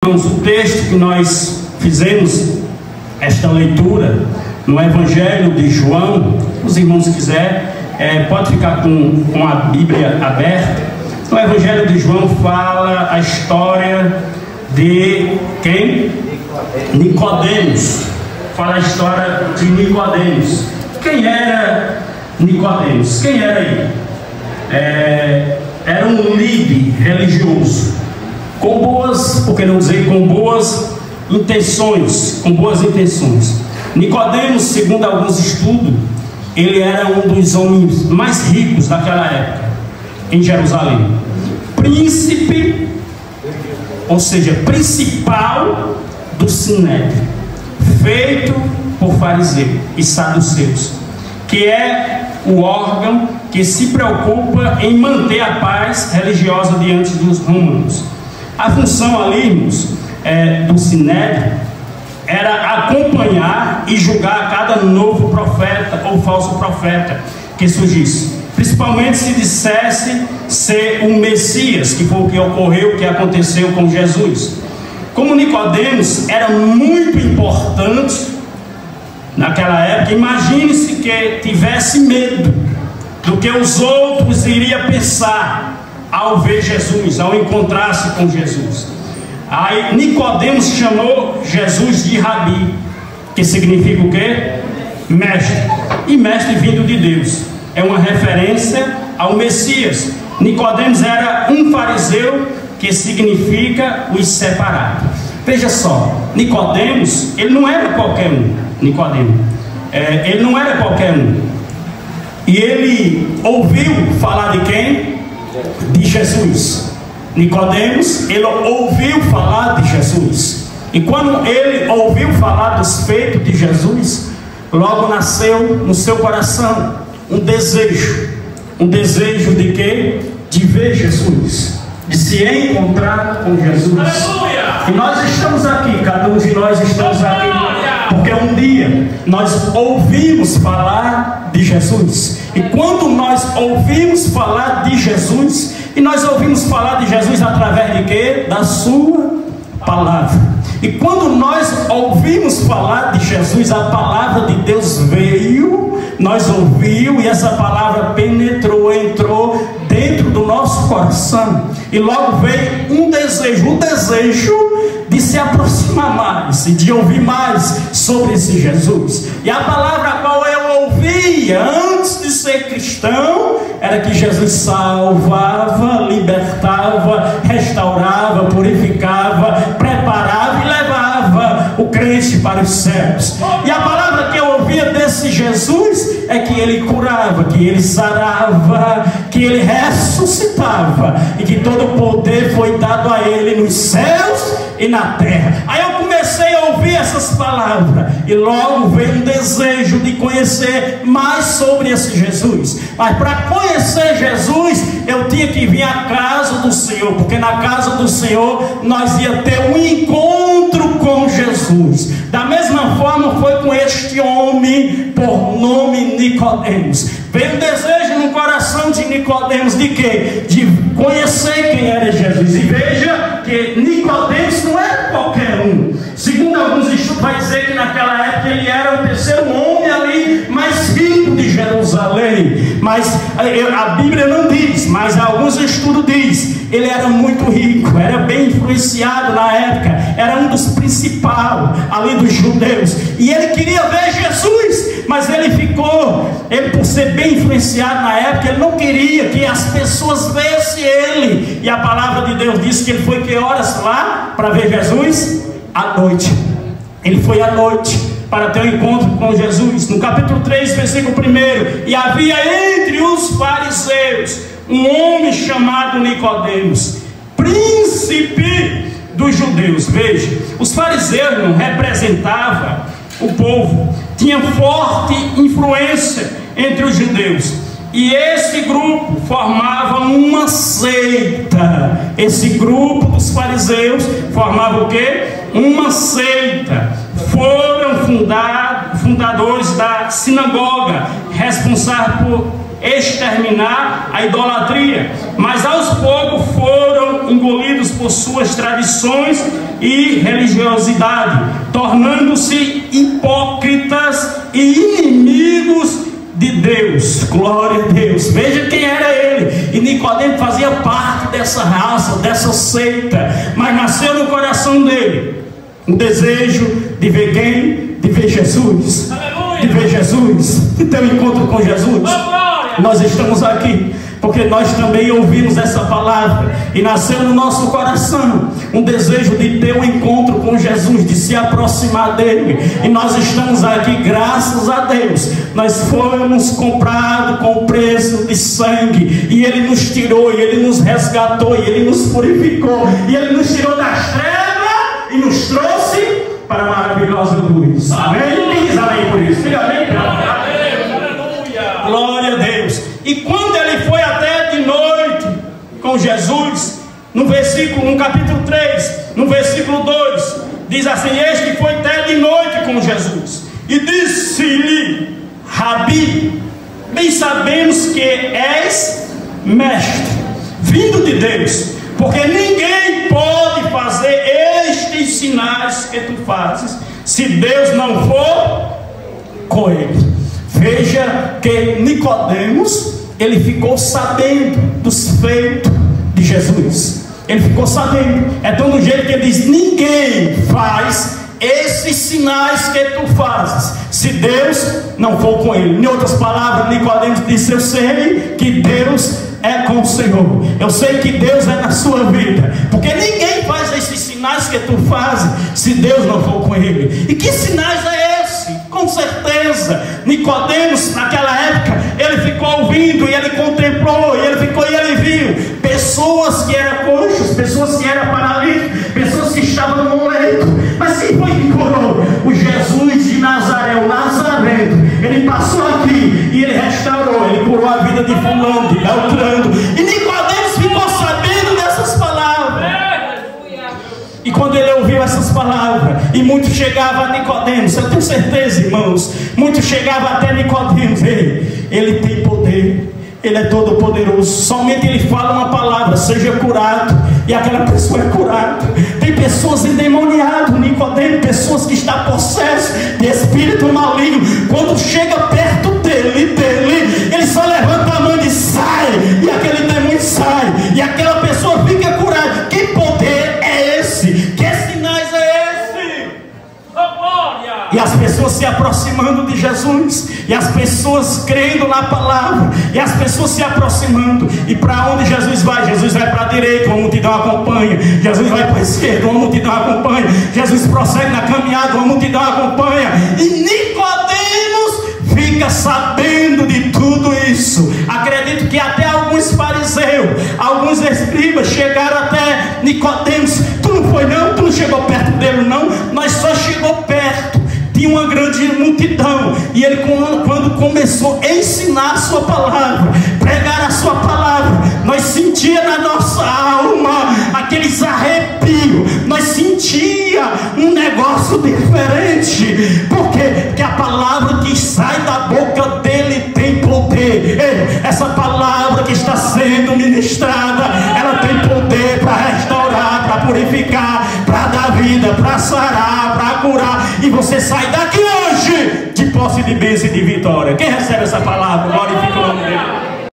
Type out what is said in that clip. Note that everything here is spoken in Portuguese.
O texto que nós fizemos esta leitura no Evangelho de João, os irmãos quiserem, pode ficar com a Bíblia aberta. No Evangelho de João fala a história de quem? Nicodemos. Fala a história de Nicodemos. Quem era Nicodemos? Quem era ele? Era um líder religioso, com boas, por que não dizer com boas intenções, Nicodemos, segundo alguns estudos, ele era um dos homens mais ricos daquela época, em Jerusalém. Príncipe, ou seja, principal do Sinédrio, feito por fariseus e saduceus, que é o órgão que se preocupa em manter a paz religiosa diante dos romanos. A função ali, irmãos, do Sinédrio era acompanhar e julgar cada novo profeta ou falso profeta que surgisse, principalmente se dissesse ser o Messias, que foi o que ocorreu, o que aconteceu com Jesus. Como Nicodemos era muito importante naquela época, imagine-se que tivesse medo do que os outros iriam pensar ao ver Jesus, ao encontrar-se com Jesus. Aí Nicodemos chamou Jesus de Rabi, que significa o quê? Mestre. E mestre vindo de Deus. É uma referência ao Messias. Nicodemos era um fariseu, que significa os separados. Veja só, Nicodemos, ele não era qualquer um. Ele não era qualquer um. E ele ouviu falar de quem? De Jesus. Nicodemos, ele ouviu falar de Jesus. E quando ele ouviu falar dos feitos de Jesus, logo nasceu no seu coração um desejo. Um desejo de quê? De ver Jesus, de se encontrar com Jesus. Aleluia! E nós estamos aqui, cada um de nós estamos aqui, porque um dia nós ouvimos falar de Jesus. E quando nós ouvimos falar de Jesus, e nós ouvimos falar de Jesus através de quê? Da sua palavra. E quando nós ouvimos falar de Jesus, a palavra de Deus veio, nós ouvimos, e essa palavra penetrou, entrou dentro do nosso coração, e logo veio um desejo de se aproximar mais e de ouvir mais sobre esse Jesus. E a palavra a qual eu ouvia antes de ser cristão era que Jesus salvava, libertava, restaurava, purificava, preparava e levava o crente para os céus. E a palavra que eu ouvia desse Jesus é que ele curava, que ele sarava, que ele ressuscitava, e que todo o poder foi dado a ele nos céus e na terra. Aí eu comecei a ouvir essas palavras, e logo veio um desejo de conhecer mais sobre esse Jesus. Mas para conhecer Jesus, eu tinha que vir à casa do Senhor, porque na casa do Senhor nós ia ter um encontro com Jesus. Da mesma forma foi com este homem por nome Nicodemos. Veio um desejo no coração de Nicodemos de quê? De conhecer quem era Jesus. E veja que Nicodemos não era qualquer um. Segundo alguns estudos, vai dizer que naquela época ele era o terceiro homem ali mais rico de Jerusalém. Mas a Bíblia não diz, mas alguns estudos diz, ele era muito rico, era bem influenciado na época, era um dos principais ali dos judeus, e ele queria ver Jesus, mas ele por ser bem influenciado na época, ele não queria que as pessoas vissem ele. E a palavra de Deus diz que ele foi que horas lá para ver Jesus? À noite. Ele foi à noite para ter um encontro com Jesus. No capítulo 3, versículo 1: e havia entre os fariseus um homem chamado Nicodemos, príncipe dos judeus. Veja, os fariseus não representavam o povo, tinha forte influência entre os judeus, e esse grupo formava uma seita. Esse grupo dos fariseus formava o quê? Uma seita. Foram fundadores da sinagoga, responsáveis por exterminar a idolatria, mas aos poucos foram foram engolidos por suas tradições e religiosidade, tornando-se hipócritas e inimigos de Deus. Glória a Deus. Veja quem era ele. E Nicodemo fazia parte dessa raça, dessa seita, mas nasceu no coração dele o desejo de ver quem? De ver Jesus. Aleluia. De ver Jesus, de ter um encontro com Jesus. Nós estamos aqui porque nós também ouvimos essa palavra e nasceu no nosso coração um desejo de ter um encontro com Jesus, de se aproximar dele. E nós estamos aqui, graças a Deus. Nós fomos comprados com preço de sangue, e ele nos tirou, e ele nos resgatou, e ele nos purificou, e ele nos tirou das trevas e nos trouxe para a maravilhosa luz. Amém? Diz amém por isso. Diga amém. Glória a Deus. E quando ele foi até de noite com Jesus, no capítulo 3, no versículo 2, diz assim: este foi até de noite com Jesus, e disse-lhe: Rabi, bem sabemos que és mestre, vindo de Deus, porque ninguém pode fazer estes sinais que tu fazes, se Deus não for com ele. Veja que Nicodemos, ele ficou sabendo dos feitos de Jesus. Ele ficou sabendo. É tão do jeito que ele diz: ninguém faz esses sinais que tu fazes, se Deus não for com ele. Em outras palavras, Nicodemos disse: eu sei que Deus é com o Senhor, eu sei que Deus é na sua vida, porque ninguém faz esses sinais que tu fazes, se Deus não for com ele. E que sinais é esse? Com certeza, Nicodemos, naquela época, ele ficou ouvindo, e ele contemplou, e ele viu pessoas que eram coxas, pessoas que eram paralíticas, pessoas que estavam no leito. Mas quem foi que curou? O Jesus de Nazaré, o Nazareno. Ele passou aqui e ele restaurou, ele curou a vida de fulano, de Beltrano. E Nicodemos ficou sabendo dessas palavras. E quando ele ouviu essas palavras, e muito chegava a Nicodemos, eu tenho certeza, irmãos, muito chegava até Nicodemos: ele tem poder, ele é todo poderoso, somente ele fala uma palavra, seja curado, e aquela pessoa é curada. Tem pessoas endemoniadas, Nicodemo, pessoas que estão possessas de espírito maligno. Quando chega perto dele, ele só levanta a mão e sai, e aquele demônio sai, e aquela pessoa fica curada. Que poder é esse? Que sinais é esse? E as pessoas se aproximando de Jesus, e as pessoas crendo na palavra, e as pessoas se aproximando. E para onde Jesus vai? Jesus vai para a direita, uma multidão acompanha. Jesus vai para a esquerda, uma multidão acompanha. Jesus prossegue na caminhada, uma multidão acompanha. E Nicodemos fica sabendo de tudo isso. Acredito que até alguns fariseus, alguns escribas chegaram até Nicodemos: tu não foi não? Tu não chegou perto dele não? Nós só chegou perto. Tinha uma grande multidão, e ele, quando começou a ensinar a sua palavra, pregar a sua palavra, nós sentia na nossa alma aqueles arrepios, nós sentia um negócio diferente. Por quê? Porque a palavra que sai da boca dele tem poder. Essa palavra que está sendo ministrada, ela tem poder para restaurar, para purificar, para dar vida, para sarar, para curar. E você sai daqui hoje de posse de bênção e de vitória. Quem recebe essa palavra, glorifica